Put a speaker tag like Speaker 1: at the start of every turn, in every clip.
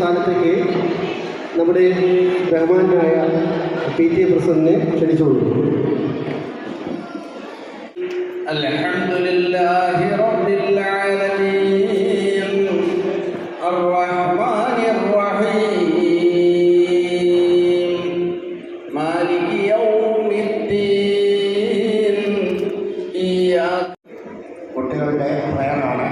Speaker 1: സ്ഥാനത്തേക്ക് നമ്മുടെ ബഹുമാനായ PTA പ്രസിഡന്റിനെ ക്ഷണിച്ചുകൊള്ളു.
Speaker 2: അൽഹംദുലില്ലാഹി റബ്ബിൽ ആലമീൻ അർറഹ്മാനിർ റഹീം മാലികി യൗമിദ്ദീൻ.
Speaker 3: കുട്ടികളുടെ പ്രയറാണ്.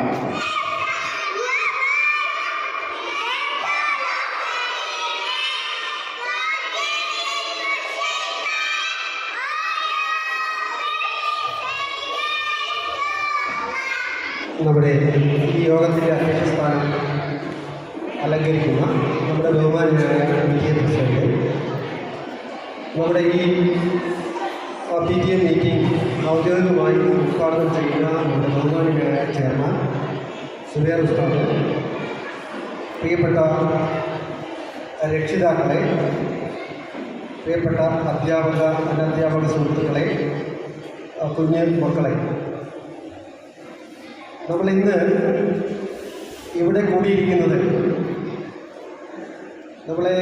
Speaker 1: നമ്മുടെ ഈ യോഗത്തിൻ്റെ അധ്യക്ഷ സ്ഥാനം അലങ്കരിക്കുന്ന നമ്മുടെ ബഹുമാനായ PTA പ്രസിഡന്റ്, നമ്മുടെ ഈ PTA മീറ്റിംഗ് ഔദ്യോഗികമായി ഉദ്ഘാടനം ചെയ്യുന്ന നമ്മുടെ ബഹുമാനായ ചെയർമാൻ സുബൈർ ഉസ്താദ്, പ്രിയപ്പെട്ട രക്ഷിതാക്കളെ, പ്രിയപ്പെട്ട അധ്യാപക അനധ്യാപക സുഹൃത്തുക്കളെ, കുഞ്ഞു മക്കളെ, നമ്മളിന്ന് ഇവിടെ കൂടിയിരിക്കുന്നത് നമ്മളെ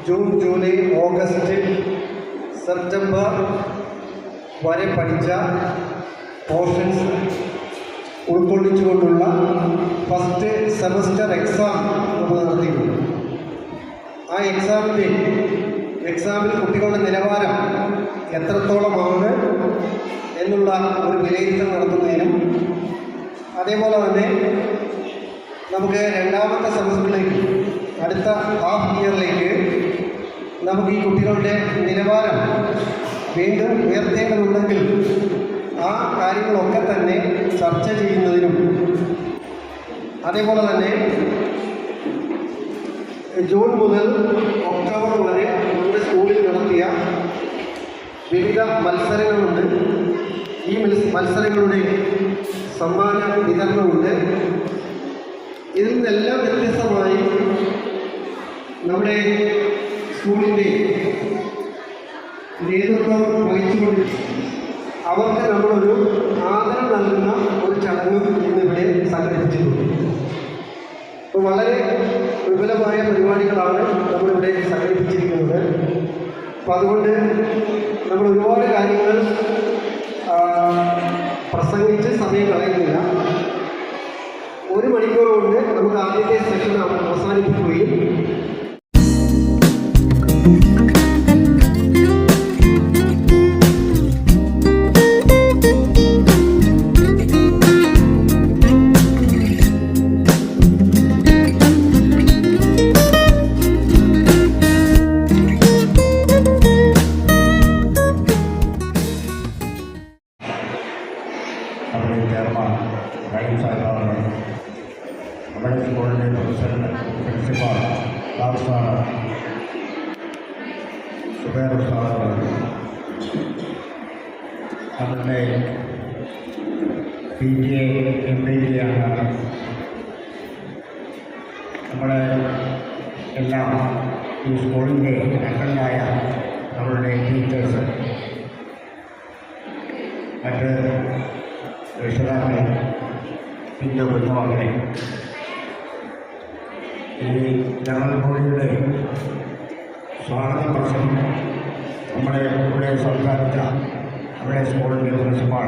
Speaker 1: ജൂൺ, ജൂലൈ, ഓഗസ്റ്റ്, സെപ്റ്റംബർ വരെ പഠിച്ച പോർഷൻസ് ഉൾക്കൊള്ളിച്ചുകൊണ്ടുള്ള ഫസ്റ്റ് സെമസ്റ്റർ എക്സാം നമ്മൾ നടത്തിയിട്ടുണ്ട്. ആ എക്സാമിൽ കുട്ടികളുടെ നിലവാരം എത്രത്തോളമാണ് എന്നുള്ള ഒരു വിലയിരുത്തൽ നടത്തുന്നതിനും, അതേപോലെ തന്നെ നമുക്ക് രണ്ടാമത്തെ സെമസ്റ്ററിലേക്ക്, അടുത്ത ഹാഫ് ഇയറിലേക്ക് നമുക്ക് ഈ കുട്ടികളുടെ നിലവാരം വീണ്ടും ഉയർത്തേണ്ടതുണ്ടെങ്കിൽ ആ കാര്യങ്ങളൊക്കെ തന്നെ ചർച്ച ചെയ്യുന്നതിനും, അതേപോലെ തന്നെ ജൂൺ മുതൽ ഒക്ടോബർ വരെ നമ്മുടെ സ്കൂളിൽ നടത്തിയ വിവിധ മത്സരങ്ങളുണ്ട്. ഈ മത്സരങ്ങളുടെ സമ്മാന വിതരണമുണ്ട്. ഇതിൽ നിന്നെല്ലാം വ്യത്യസ്തമായി നമ്മുടെ സ്കൂളിൻ്റെ നേതൃത്വം വഹിച്ചുകൊണ്ട് അവർക്ക് നമ്മളൊരു ആദരം നൽകുന്ന ഒരു ചടങ്ങ് ഇന്നിവിടെ സംഘടിപ്പിച്ചിട്ടുണ്ട്. അപ്പോൾ വളരെ വിപുലമായ പരിപാടികളാണ് നമ്മളിവിടെ സംഘടിപ്പിച്ചിരിക്കുന്നത്. അപ്പോൾ അതുകൊണ്ട് നമ്മൾ ഒരുപാട് കാര്യങ്ങൾ പ്രസംഗിച്ച് സമയം കളയുന്നില്ല. 1 മണിക്കൂർ കൊണ്ട് നമുക്ക് ആദ്യത്തെ സെഷൻ അവസാനിപ്പിക്കുകയും
Speaker 3: ചെയർമാൻ റഹീം സാഹിബാണ്, നമ്മുടെ സ്കൂളിൻ്റെ പ്രസിഡന്റ്, പ്രിൻസിപ്പാൾ സാർ സുബൈർ ഉസ്താദ്, നമ്മുടെ PTA MPTA ആണ്, നമ്മുടെ എല്ലാം ഈ സ്കൂളിൻ്റെ അംഗങ്ങളായ നമ്മളുടെ ടീച്ചേഴ്സ്, മറ്റ് രക്ഷിതാക്കളെ, പിന്നെ കുഞ്ഞുമക്കളെ, ഈ ജനറൽ ബോഡിയുടെ സ്വാഗത പ്രസംഗം നമ്മുടെ ഇവിടെ സംസാരിച്ച നമ്മുടെ സ്കൂളിൻ്റെ പ്രിൻസിപ്പാൾ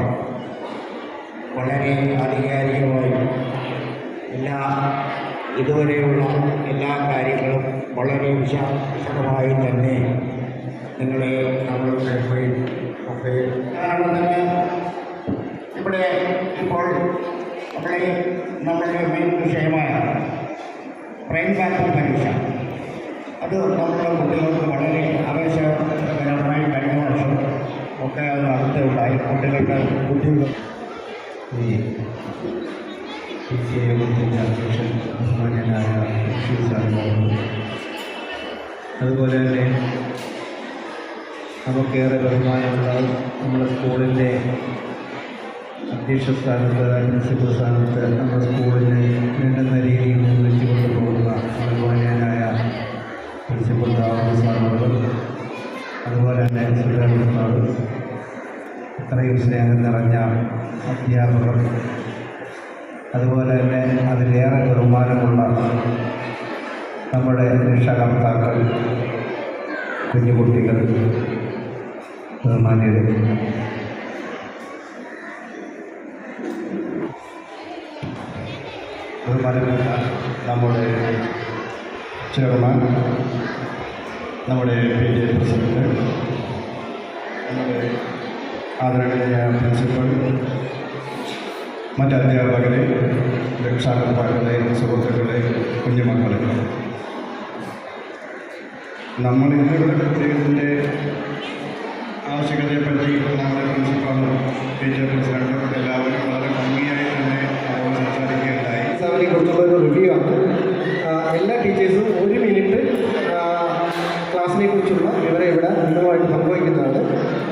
Speaker 3: വളരെ ആധികാരികമായി ഇതുവരെയുള്ള എല്ലാ കാര്യങ്ങളും വളരെ വിശദമായി തന്നെ നിങ്ങളെ നമ്മൾ കേൾക്കുകയും ഒക്കെ ഇവിടെ ഇപ്പോൾ നമ്മുടെ മെയിൻ വിഷയമായ ബ്രെയിൻ വാക്സിൻ പരീക്ഷ, അത് നമ്മുടെ കുട്ടികൾക്ക് വളരെ ആവേശകരമായി കഴിഞ്ഞ വർഷം ഒക്കെ അത് നടത്തുകയുണ്ടായി. കുട്ടികളുടെ ബുദ്ധിമുട്ട്
Speaker 1: ഈ PTA യോഗത്തിൻ്റെ അധ്യക്ഷൻ ബഹുമാന്യനായ സാറിനോട്, അതുപോലെ തന്നെ നമുക്കേറെ ബഹുമാനമുള്ള നമ്മുടെ സ്കൂളിൻ്റെ അധ്യക്ഷ സ്ഥാനത്ത്, പ്രിൻസിപ്പൽ സ്ഥാനത്ത് നമ്മുടെ സ്കൂളിനെ വേണ്ടുന്ന രീതിയിൽ നിർമ്മിച്ചു കൊണ്ടുപോകുന്ന ബഹുമാന്യനായ പ്രിൻസിപ്പൽ സാറുകൾ, അതുപോലെ തന്നെ സുബൈർ ഉസ്താദ്, ഇത്രയും സ്നേഹം നിറഞ്ഞ നമ്മുടെ രക്ഷാകർത്താക്കൾ, കുഞ്ഞുകുട്ടികൾ, ബഹുമാന്യരെ, ബഹുമാനപ്പെട്ട നമ്മുടെ ചെയർമാൻ, നമ്മുടെ PTA പ്രസിഡന്റ്, നമ്മുടെ ആദരണീയ പ്രിൻസിപ്പൽ, മറ്റ് അധ്യാപകരെ, രക്ഷാകർത്താക്കളെ, സുഹൃത്തുക്കളെ, കുഞ്ഞുമക്കളെ, നമ്മൾ ഇന്നിവിടെ കുട്ടികളുടെ ആവശ്യകതയെപ്പറ്റി നമ്മുടെ പ്രിൻസിപ്പളും PTA പ്രസിഡന്റും എല്ലാവരും വളരെ ഭംഗിയായി തന്നെ അവരോട് സംസാരിക്കുകയുണ്ടായി.
Speaker 4: അവരെ കുറിച്ചുള്ള ഒരു റിവ്യൂ ആണ്. എല്ലാ ടീച്ചേഴ്സും 1 മിനിറ്റ് ക്ലാസ്സിനെ കുറിച്ചുള്ള വിവരം ഇവിടെ നിങ്ങളുമായിട്ട് പങ്കുവയ്ക്കുന്നതാണ്.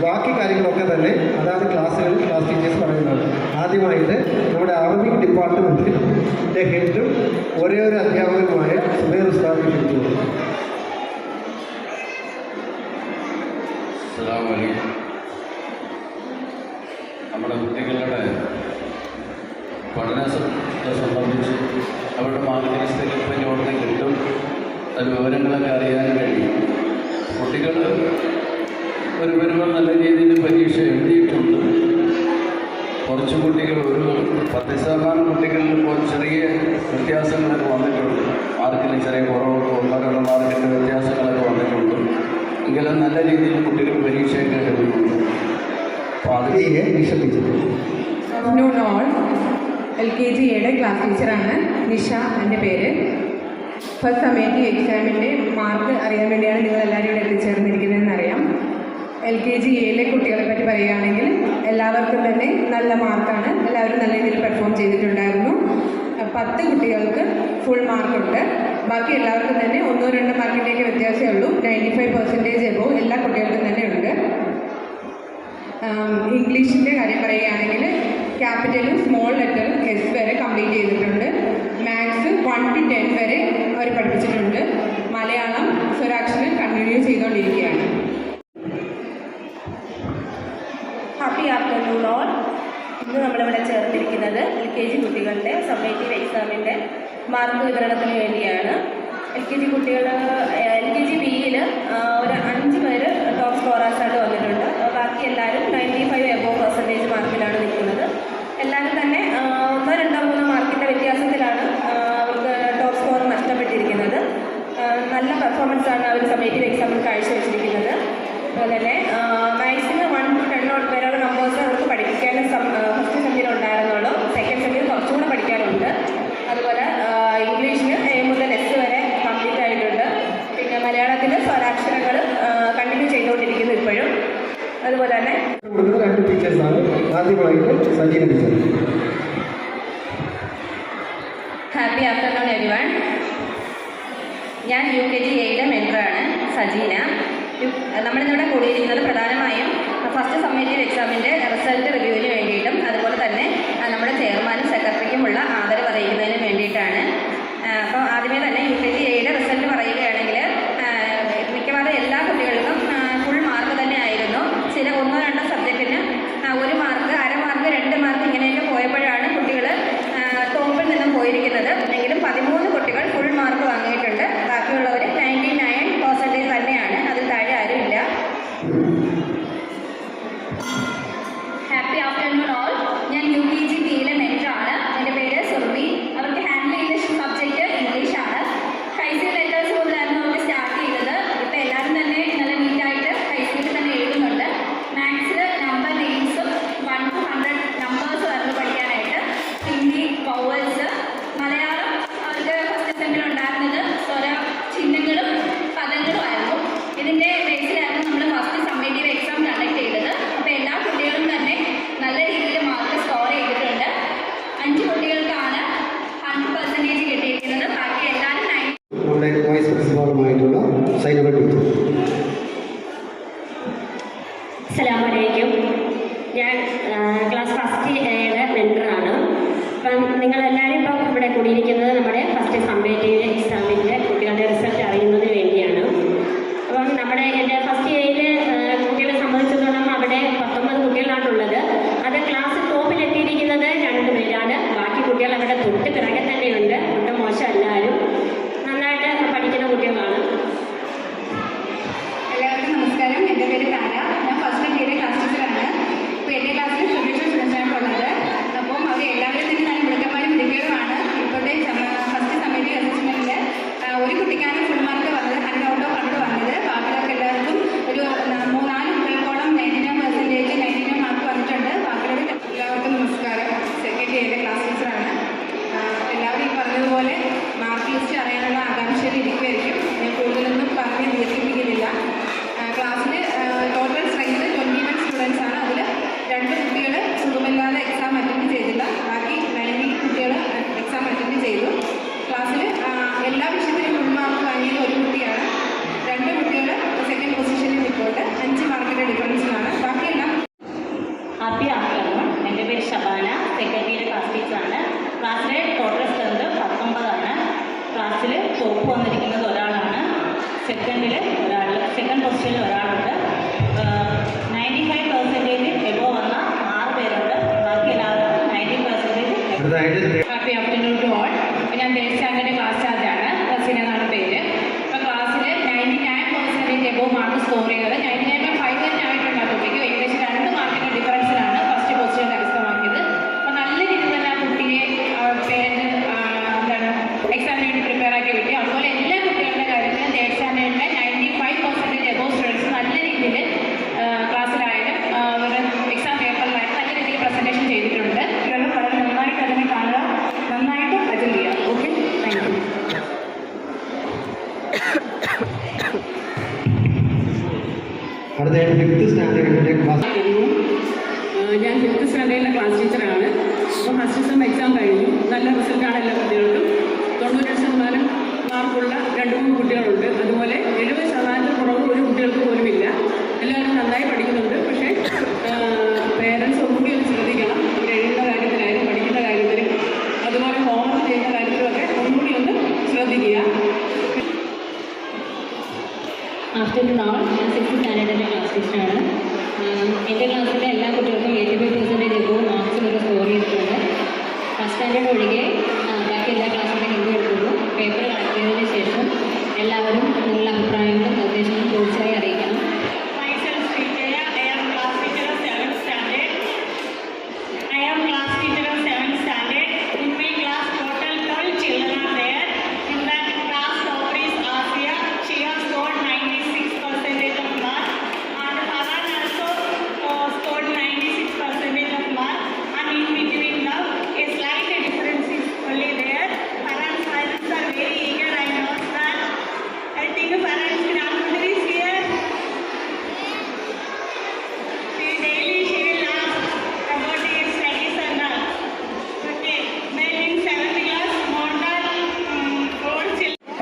Speaker 4: ബാക്കി കാര്യങ്ങളൊക്കെ തന്നെ അതാത് ക്ലാസ്സുകളിൽ ക്ലാസ് ടീച്ചേഴ്സ് പറയുന്നതാണ്. ആദ്യമായിട്ട് നമ്മുടെ അറബിക് ഡിപ്പാർട്ട്മെൻറ്റിൻ്റെ ഹെഡും ഒരേ ഒരു അധ്യാപകനുമായ സുബൈർ ഉസ്താദിനെ ക്ഷണിച്ചു.
Speaker 5: നമ്മുടെ കുട്ടികളുടെ പഠനത്തെ സംബന്ധിച്ച് അവരുടെ മാർഗദർശനത്തിൽ ഇപ്പം ഇവിടുന്ന് കിട്ടും. അത് വിവരങ്ങളൊക്കെ അറിയാൻ കഴിയും. കുട്ടികൾ ഒരു വരുമ്പോൾ നല്ല രീതിയിൽ പരീക്ഷ എഴുതിയിട്ടുണ്ട്. കുറച്ച് കുട്ടികൾ ഒരു 10% കുട്ടികളിൽ ഇപ്പോൾ ചെറിയ വ്യത്യാസങ്ങളൊക്കെ വന്നിട്ടുണ്ട്. മാർക്കിൽ ചെറിയ കുറവൊക്കെ 1-2 മാർക്കിൻ്റെ വ്യത്യാസങ്ങളൊക്കെ വന്നിട്ടുണ്ട്. എങ്കിലും നല്ല രീതിയിൽ കുട്ടികൾ പരീക്ഷയൊക്കെ എഴുതുന്നുണ്ട്. അപ്പോൾ അത്
Speaker 6: ആഫ്റ്റർനൂൺ ഓൾ. LKG യുടെ ക്ലാസ് ടീച്ചറാണ് നിഷ എൻ്റെ പേര്. ഫസ്റ്റ് സമ്മേറ്റീവ് എക്സാമിൻ്റെ മാർക്ക് അറിയാൻ വേണ്ടിയാണ് നിങ്ങളെല്ലാവരും ഇവിടെ എത്തിച്ചേർന്നിരിക്കുന്നതെന്ന് അറിയാം. LKG കുട്ടികളെ പറ്റി പറയുകയാണെങ്കിൽ എല്ലാവർക്കും തന്നെ നല്ല മാർക്കാണ്. എല്ലാവരും നല്ല രീതിയിൽ പെർഫോം ചെയ്തിട്ടുണ്ടായിരുന്നു. 10 കുട്ടികൾക്ക് ഫുൾ മാർക്കുണ്ട്. ബാക്കി എല്ലാവർക്കും തന്നെ 1-2 മാർക്കിൻ്റെയൊക്കെ വ്യത്യാസമേ ഉള്ളൂ. 95% എബോവ് എല്ലാ കുട്ടികൾക്കും തന്നെ ഉണ്ട്. ഇംഗ്ലീഷിൻ്റെ കാര്യം പറയുകയാണെങ്കിൽ ക്യാപിറ്റലും സ്മോൾ ലെറ്ററും S വരെ കംപ്ലീറ്റ് ചെയ്തിട്ടുണ്ട്. മാത്സ് 1 to 10 വരെ അവർ പഠിപ്പിച്ചിട്ടുണ്ട്. മലയാളം സ്വരാക്ഷരം കണ്ടിന്യൂ ചെയ്തുകൊണ്ടിരിക്കുകയാണ്.
Speaker 7: Happy afternoon all. ഇന്ന് നമ്മളിവിടെ ചേർന്നിരിക്കുന്നത് LKG കുട്ടികളുടെ സമ്മേറ്റീവ് എക്സാമിൻ്റെ മാർക്ക് വിതരണത്തിന് വേണ്ടിയാണ്. LKG കുട്ടികൾ LKG Bയിൽ ഒരു 5 പേര് ടോപ്പ് സ്കോറേഴ്സായിട്ട് വന്നിട്ടുണ്ട്. ബാക്കി എല്ലാവരും 95 എബോവ്% മാർക്കിലാണ് നിൽക്കുന്നത്. എല്ലാവരും തന്നെ 1-2-3 മാർക്കിൻ്റെ വ്യത്യാസത്തിലാണ് അവർക്ക് ടോപ്പ് സ്കോർ നഷ്ടപ്പെട്ടിരിക്കുന്നത്. നല്ല പെർഫോമൻസാണ് അവർ സമ്മേറ്റീവ് എക്സാമിൽ കാഴ്ചവെച്ചിരിക്കുന്നത്. അതുപോലെ തന്നെ മാത്സിന് 1 to 10 വരെയുള്ള നമ്പേഴ്സ് അവർക്ക് പഠിപ്പിക്കാനും ഫസ്റ്റ് സെമ്മിൽ ഉണ്ടായിരുന്നുള്ളൂ. സെക്കൻഡ് സെമ്മിൽ കുറച്ചുകൂടെ പഠിക്കാനുണ്ട്. അതുപോലെ ഇംഗ്ലീഷിന് A മുതൽ S വരെ കംപ്ലീറ്റ് ആയിട്ടുണ്ട്. പിന്നെ മലയാളത്തിൽ സ്വരാക്ഷരങ്ങൾ കണ്ടിന്യൂ ചെയ്തുകൊണ്ടിരിക്കുന്നു ഇപ്പോഴും. അതുപോലെ തന്നെ
Speaker 4: കൊടുക്കുന്ന 2 ടീച്ചേഴ്സാണ്. ആദ്യമായിട്ട് Sajina teacher.
Speaker 7: Happy afternoon everyone. ഞാൻ UKG Aയുടെ മെൻറ്ററാണ് സജീന. നമ്മളിന്നിവിടെ കൂടിയിരിക്കുന്നത് പ്രധാനമായും ഫസ്റ്റ് സമ്മേറ്റീവ് എക്സാമിൻ്റെ റിസൾട്ട് റിവ്യൂവിന് വേണ്ടിയിട്ടും അതുപോലെ തന്നെ നമ്മുടെ ചെയർമാനും സെക്രട്ടറിക്കുമുള്ള ആദരവ് അറിയിക്കുന്നതിന് വേണ്ടിയിട്ടാണ്. അപ്പോൾ ആദ്യമേ തന്നെ UKG Aയുടെ റിസൾട്ട് പറയുകയാണെങ്കിൽ മിക്കവാറും എല്ലാ കുട്ടികൾക്കും ഫുൾ മാർക്ക് തന്നെ ആയിരുന്നു. ചില 1-2 സബ്ജക്റ്റിന് 1 മാർക്ക്, 1/2 മാർക്ക്, 2 മാർക്ക് ഇങ്ങനെയൊക്കെ പോയപ്പോഴാണ് കുട്ടികൾ ടോപ്പിൽ നിന്നും പോയിരിക്കുന്നത്. എങ്കിലും 13 കുട്ടികൾ ഫുൾ മാർക്ക് വാങ്ങിയിട്ടുണ്ട്. ബാക്കിയുള്ളവർ 99% തന്നെയാണ്. അതിൽ താഴെ ആരുമില്ല. Happy afternoon all. ഞാൻ UKG Bയിലെ മെൻറ്ററാണ്. എൻ്റെ പേര് സുർവി. അവർക്ക് ഹാൻഡിൽ ചെയ്ത സബ്ജക്റ്റ് ഇംഗ്ലീഷാണ്. ഹൈസ്കൂൾ ലെറ്റേഴ്സ് മുതലായിരുന്നു അവർക്ക് സ്റ്റാർട്ട് ചെയ്തത്. ഇപ്പോൾ എല്ലാവരും തന്നെ നല്ല നീറ്റായിട്ട് ഹൈസ്കൂളിൽ തന്നെ എഴുതുന്നുണ്ട്. മാത്സിൽ നമ്പർ നെയിംസും 1 to 100 നമ്പേഴ്സ് ആയിരുന്നു പഠിക്കാനായിട്ട്. ഹിന്ദി വൗവൽസ്. മലയാളം അവർക്ക് ഫസ്റ്റ് സെമ്മിൽ ഉണ്ടായിരുന്നത് സ്വര ചിഹ്നങ്ങളും പദങ്ങളും ആയിരുന്നു. ഇതിൻ്റെ ബേസിലായിരുന്നു നമ്മൾ ഫസ്റ്റ് സമ്മേറ്റീവ് എക്സാം കണ്ടക്ട് ചെയ്തത്. അപ്പോൾ എല്ലാ കുട്ടികളും തന്നെ നല്ല രീതിയിൽ മാർക്ക് സ്കോർ ചെയ്തിട്ടുണ്ട്. 5 കുട്ടികൾക്കാണ് 100% കിട്ടിയിരിക്കുന്നത്. ബാക്കി എല്ലാവരും 90.
Speaker 4: നമ്മുടെ വൈസ് പ്രിൻസിപ്പാളുമായിട്ടുള്ള സൈനബ ടീച്ചർ.
Speaker 8: അസ്സലാമലൈക്കും. ഞാൻ ക്ലാസ് ഫസ്റ്റ് എയുടെ മെൻറ്ററാണ്. അപ്പം നിങ്ങളെല്ലാവരും ഇപ്പം ഇവിടെ കൂടിയിരിക്കുന്നത് നമ്മുടെ ഫസ്റ്റ് സമ്മേറ്റീവ് എക്സാമിൻ്റെ കുട്ടികളുടെ റിസൾട്ട് അറിയുന്നതിന് വേണ്ടിയാണ്. അപ്പം നമ്മുടെ എൻ്റെ ഫസ്റ്റ് എയിൽ കുട്ടികളെ സംബന്ധിച്ചിടത്തോളം അവിടെ 19 കുട്ടികളാണുള്ളത്. അത് ക്ലാസ് ടോപ്പിലെത്തിയിരിക്കുന്നത് 2 പേരാണ്. ബാക്കി കുട്ടികൾ അവിടെ തൊട്ട് പിറകെ തന്നെയുണ്ട്. ഒട്ടും മോശം എല്ലാവരും നന്നായിട്ട് പഠിക്കുന്ന പേര് ഷബാന, സെക്കൻഡ് ഇയർ ക്ലാസ് ടീച്ചറാണ്. ക്ലാസ്സിലെ ടോട്ടൽ സ്ട്രെങ്ത് 19 ക്ലാസ്സിൽ ടോപ്പ് വന്നിരിക്കുന്നത് ഒരാളാണ്. സെക്കൻഡ് പൊസിഷനിൽ ഒരാളുണ്ട്. 95% എബോവ് വന്ന 6 പേരുണ്ട്. ബാക്കി എല്ലാവരും 90%
Speaker 6: ഹാപ്പി ആഫ്റ്റർനൂൺ ടു ഓൾ. ഞാൻ തേർഡ് സ്റ്റാൻഡേർഡ് ക്ലാസ് ചാർജാണ്. റസീന എന്നാണ് പേര്. ഇപ്പോൾ ക്ലാസ്സിൽ 99% എബോവ് മാർക്ക് സ്കോർ ചെയ്തത്. 99.5 തന്നെ ആയിട്ടുണ്ട്. ആ കുട്ടിക്ക് ഏകദേശം 2 മാർക്കിൻ്റെ ഡിഫറൻസിലാണ് ഫസ്റ്റ് പൊസിഷൻ കരസ്ഥമാക്കിയത്. അപ്പോൾ നല്ല രീതിയിൽ തന്നെ ആ കുട്ടിയെ പേരൻറ്റ് എക്സാമിന് വേണ്ടി പ്രിപ്പയർ ആക്കി വിട്ടു. അതുപോലെ എല്ലാ കുട്ടികളുടെ കാര്യത്തിൽ തേർഡ് സ്റ്റാൻഡേർഡിൻ്റെ 95% എബോവ് സ്റ്റുഡൻസ് നല്ല രീതിയിൽ ക്ലാസ്സിലായാലും അവരുടെ എക്സാം പേപ്പറിലായാലും നല്ല രീതിയിൽ പ്രസൻറ്റേഷൻ ചെയ്തിട്ടുണ്ട്. ഇവർ വളരെ നന്നായിട്ട് അതിനെ കാണുക, നന്നായിട്ട് അറ്റൻഡ് ചെയ്യുക. Okay, thank you.
Speaker 4: അടുത്ത 5th സ്റ്റാൻഡേർഡിൻ്റെ ക്ലാസ്.
Speaker 6: ഞാൻ 5th സ്റ്റാൻഡേർഡിലെ ക്ലാസ് ടീച്ചറാണ്. അപ്പോൾ ഫസ്റ്റ് സെം എക്സാം കഴിഞ്ഞു. നല്ല റിസൾട്ടാണ് എല്ലാ കുട്ടികൾക്കും. 98% മാർക്കുള്ള 2-3 കുട്ടികളുണ്ട്. അതുപോലെ 70% കുറവ് ഒരു കുട്ടികൾക്ക് പോലുമില്ല. എല്ലാവരും നന്നായി പഠിക്കുന്നുണ്ട്. പക്ഷേ പേരൻസ് ഒന്നുകൂടി ഒന്ന് ശ്രദ്ധിക്കണം. അവർ എഴുതുന്ന കാര്യത്തിലായാലും പഠിക്കുന്ന കാര്യത്തിലും അതുപോലെ ഹോംവർക്ക് ചെയ്യുന്ന കാര്യത്തിലുമൊക്കെ ഒന്നുകൂടി ഒന്ന് ശ്രദ്ധിക്കുക.
Speaker 8: Afternoon all. ഞാൻ 6th സ്റ്റാൻഡേർഡിൻ്റെ ക്ലാസ് ടീച്ചറാണ്. എൻ്റെ ക്ലാസ്സിലെ എല്ലാ കുട്ടികൾക്കും 85% എബോവ് മാർക്സ് വരെ സ്കോർ ചെയ്തിട്ടുണ്ട്. ഫസ്റ്റ് സ്റ്റാൻഡേർഡ് ഒഴികെ ബാക്കി എല്ലാ ക്ലാസ്സിലും ഹിന്ദി എടുക്കുന്നു. പേപ്പർ കളക്ട് ചെയ്തതിന് ശേഷം എല്ലാവരും നിങ്ങളുടെ അഭിപ്രായങ്ങളും നിർദ്ദേശങ്ങളും തീർച്ചയായും അറിയിക്കണം.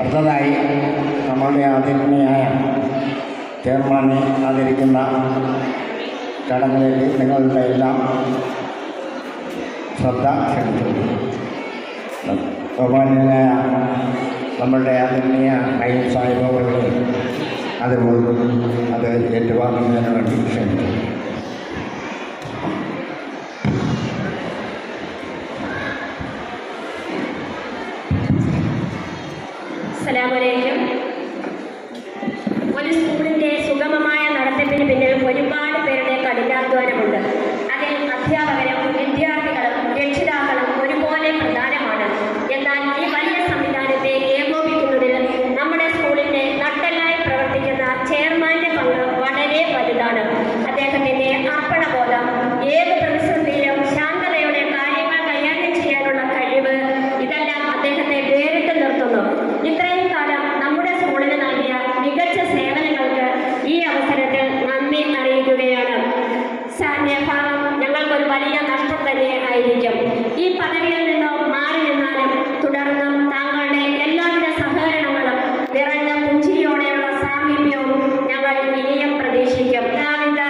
Speaker 3: അടുത്തതായി നമ്മളുടെ ആദരണീയനായ ചെയർമാനെ ആദരിക്കുന്ന ചടങ്ങിലേക്ക് നിങ്ങളുടെ എല്ലാം ശ്രദ്ധ ക്ഷണിച്ചു. ബഹുമാന്യനായ നമ്മളുടെ ആദരണീയ നയീം സാഹിബ് അവരുടെ അത് ഏറ്റുവാങ്ങുന്നതിന് വേണ്ടി ക്ഷണിച്ചു.
Speaker 8: അസ്സലാമലൈക്കും. ഒരു സ്കൂളിൻ്റെ സുഗമമായ നടത്തിപ്പിന് പിന്നിൽ ഒരുപാട് പേരുടെ കഠിനാധ്വാനമുണ്ട്. അതിൽ അധ്യാപകരും വിദ്യാർത്ഥികളും രക്ഷിതാക്കളും ഒരുപോലെ പ്രധാനമാണ്. എന്നാൽ ഈ വലിയ സംവിധാനത്തെ ഏകോപിക്കുന്നതിൽ നമ്മുടെ സ്കൂളിൻ്റെ നട്ടെല്ലായി പ്രവർത്തിക്കുന്ന ചെയർമാൻ്റെ പങ്ക് വളരെ വലുതാണ്. അദ്ദേഹത്തിൻ്റെ അർപ്പണബോധം, ഏത് പ്രതിസന്ധിയിലും ശാന്തതയോടെ കാര്യങ്ങൾ കൈകാര്യം ചെയ്യാനുള്ള കഴിവ്, ഇതെല്ലാം അദ്ദേഹത്തെ വേറിട്ട് നിർത്തുന്നു. ഇത്രയും കാലം നമ്മുടെ സ്കൂളിന് നൽകിയ മികച്ച സേവനങ്ങൾക്ക് ഈ അവസരത്തിൽ നന്ദി അറിയിക്കുകയാണ്. സാന്യഭാവം ഞങ്ങൾക്കൊരു വലിയ നഷ്ടം തന്നെ ആയിരിക്കും. ഈ പദവിയിൽ നിന്നും മാറി നിന്നാലും തുടർന്നും താങ്കളുടെ എല്ലാവിധ സഹകരണങ്ങളും നിറഞ്ഞ പുഞ്ചിരിയോടെയുള്ള സാമീപ്യവും ഞങ്ങൾ ഇനിയും പ്രതീക്ഷിക്കും. എല്ലാവിധ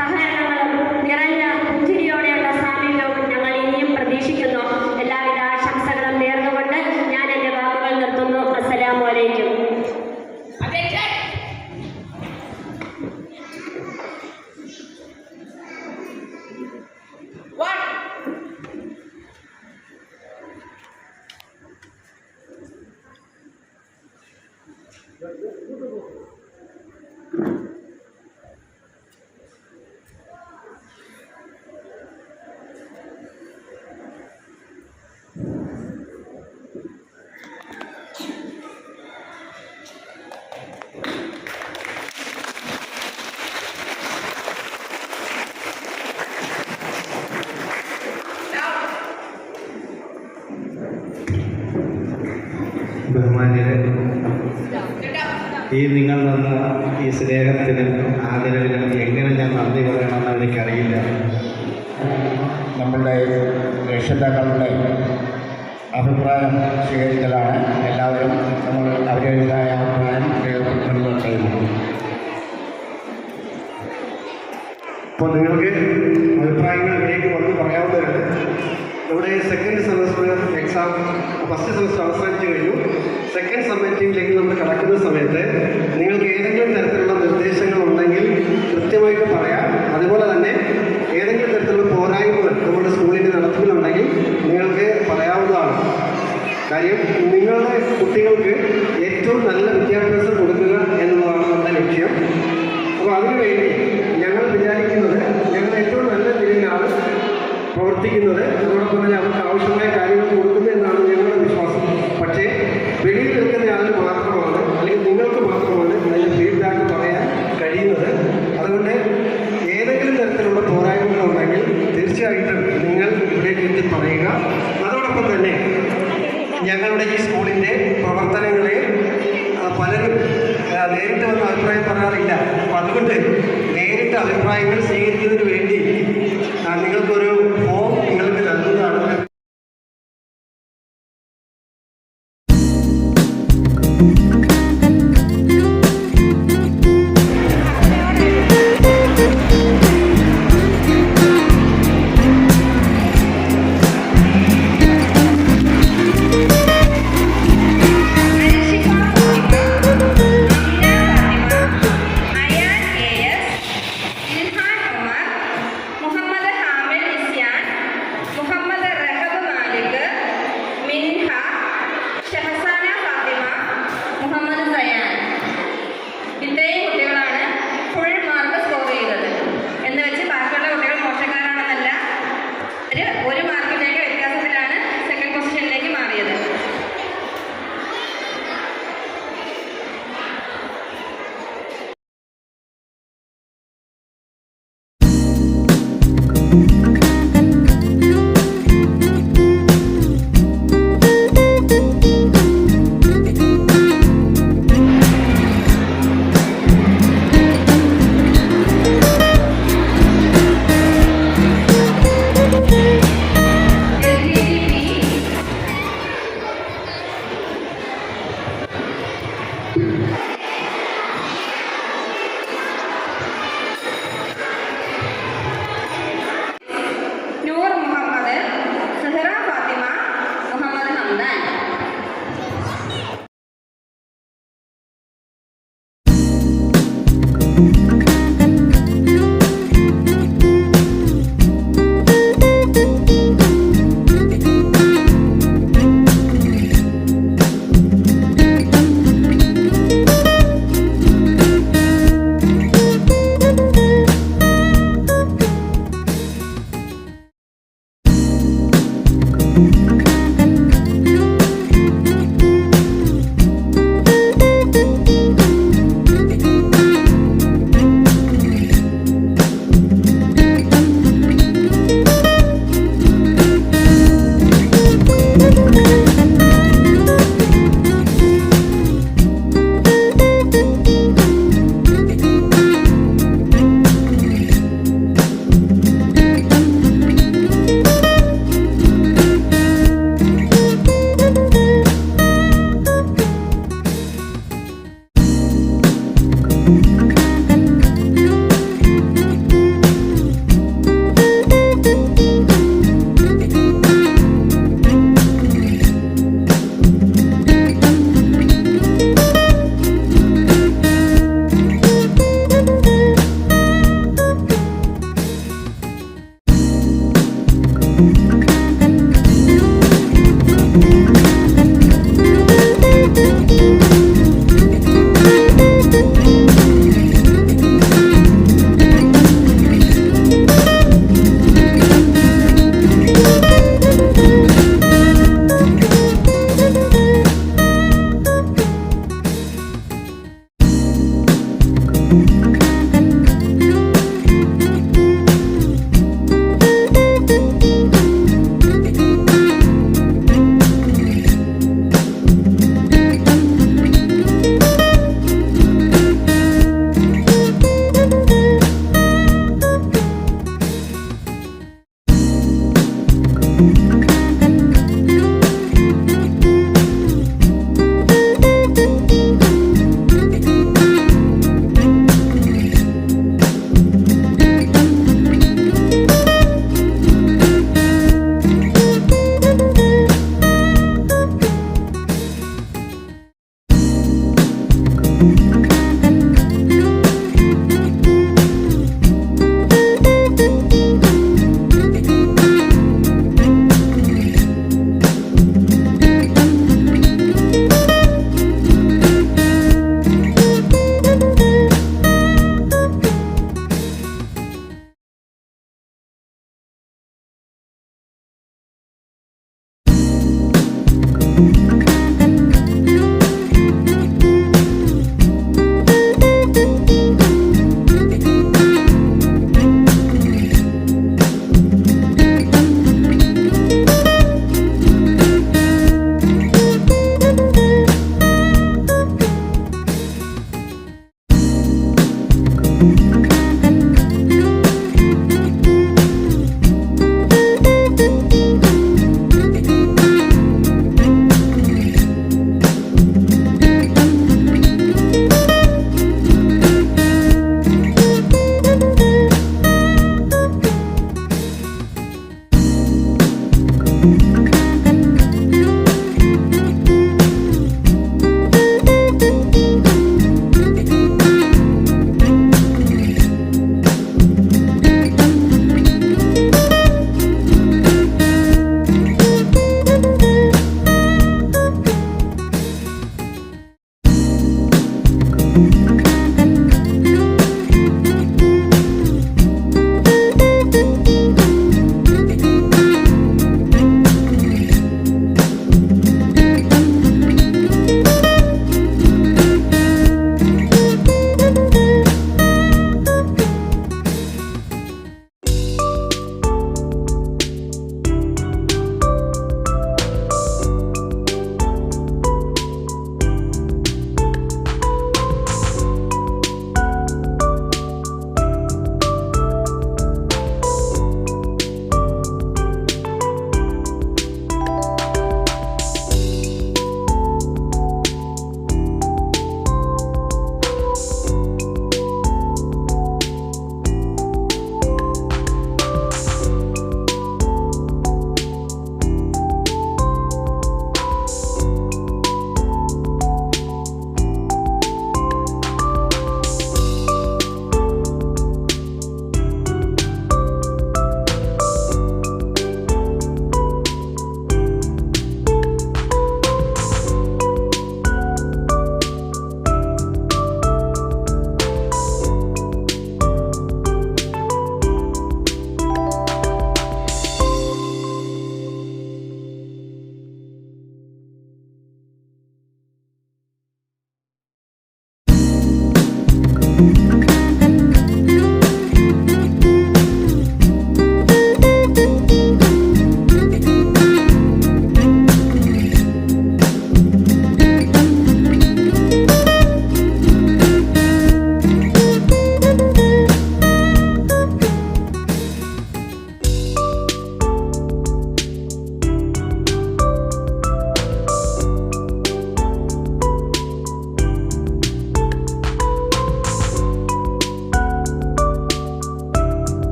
Speaker 8: സഹകരണങ്ങളും നിറഞ്ഞ പുഞ്ചിരിയോടെയുള്ള സാമീപ്യവും ഞങ്ങൾ ഇനിയും പ്രതീക്ഷിക്കുന്നു. എല്ലാവിധ ആശംസകളും നേർന്നുകൊണ്ട് ഞാൻ എൻ്റെ വാക്കുകൾ നിർത്തുന്നു. അസ്സലാമു അലൈക്കും.
Speaker 1: ബഹുമാന്യരെ, ഈ നിങ്ങൾ തന്ന ഈ സ്നേഹത്തിനും ആദരവിനും എങ്ങനെ ഞാൻ നന്ദി പറയണമെന്ന് എനിക്കറിയില്ല.
Speaker 3: നമ്മളുടെ രക്ഷിതാക്കളുടെ അഭിപ്രായം സ്വീകരിക്കലാണ്. എല്ലാവരും നമ്മൾ അവരുടേതായ അഭിപ്രായം മുന്നോട്ട് ചെയ്യുന്നു.
Speaker 1: അപ്പോൾ നിങ്ങൾക്ക് അഭിപ്രായങ്ങൾ ഇതിലേക്ക് വന്ന് പറയാൻ
Speaker 4: ഫസ്റ്റ് സെമസ്റ്റർ അവസാനിച്ച് കഴിഞ്ഞു. സെക്കൻഡ് സമ്മേറ്റീവിലേക്ക് നമ്മൾ കടക്കുന്ന സമയത്ത് നിങ്ങൾക്ക് ഏതെങ്കിലും തരത്തിലുള്ള നിർദ്ദേശങ്ങൾ ഉണ്ടെങ്കിൽ കൃത്യമായിട്ട് പറയാം. അതുപോലെ തന്നെ ഏതെങ്കിലും തരത്തിലുള്ള പോരായ്മകൾ നമ്മുടെ സ്കൂളിൻ്റെ നടത്തിപ്പിലുണ്ടെങ്കിൽ നിങ്ങൾക്ക് പറയാവുന്നതാണ്. കാര്യം നിങ്ങളുടെ കുട്ടികൾക്ക് ഏറ്റവും നല്ല വിദ്യാഭ്യാസം കൊടുക്കുക എന്നുള്ളതാണ് നമ്മുടെ ലക്ഷ്യം. അപ്പോൾ അതിനുവേണ്ടി ഞങ്ങൾ വിചാരിക്കുന്നത് ഞങ്ങൾ ഏറ്റവും നല്ല നിലയിലാണ് പ്രവർത്തിക്കുന്നത്. അതോടൊപ്പം തന്നെ അവർക്ക് ആവശ്യമായ കാര്യങ്ങൾ കൊടുക്കുന്നു എന്നാണ് ഞങ്ങളുടെ വിശ്വാസം. പക്ഷേ വെളിയിൽ നിൽക്കുന്ന ആളിന് മാത്രമാണ് അല്ലെങ്കിൽ നിങ്ങൾക്ക് മാത്രമാണ് അതിൻ്റെ ഫീഡ്ബാക്ക് പറയാൻ കഴിയുന്നത്. അതുകൊണ്ട് ഏതെങ്കിലും തരത്തിലുള്ള പോരായ്മകളുണ്ടെങ്കിൽ തീർച്ചയായിട്ടും നിങ്ങൾ ഇവിടേക്ക് എത്തി പറയുക. അതോടൊപ്പം തന്നെ ഞങ്ങളുടെ ഈ സ്കൂളിൻ്റെ പ്രവർത്തനങ്ങളെ പലരും നേരിട്ട് വന്ന് അഭിപ്രായം പറയാറില്ല. അപ്പം അതുകൊണ്ട് നേരിട്ട് അഭിപ്രായങ്ങൾ സ്വീകരിക്കുന്നതിന് വേണ്ടി നിങ്ങൾക്കൊരു ഫോം നിങ്ങൾക്ക് നൽകുന്നതാണ്.
Speaker 6: ഒരു മാർക്കിലേക്ക് വ്യത്യാസത്തിലാണ് സെക്കൻഡ് പൊസിഷനിലേക്ക് മാറിയത്.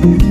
Speaker 9: you.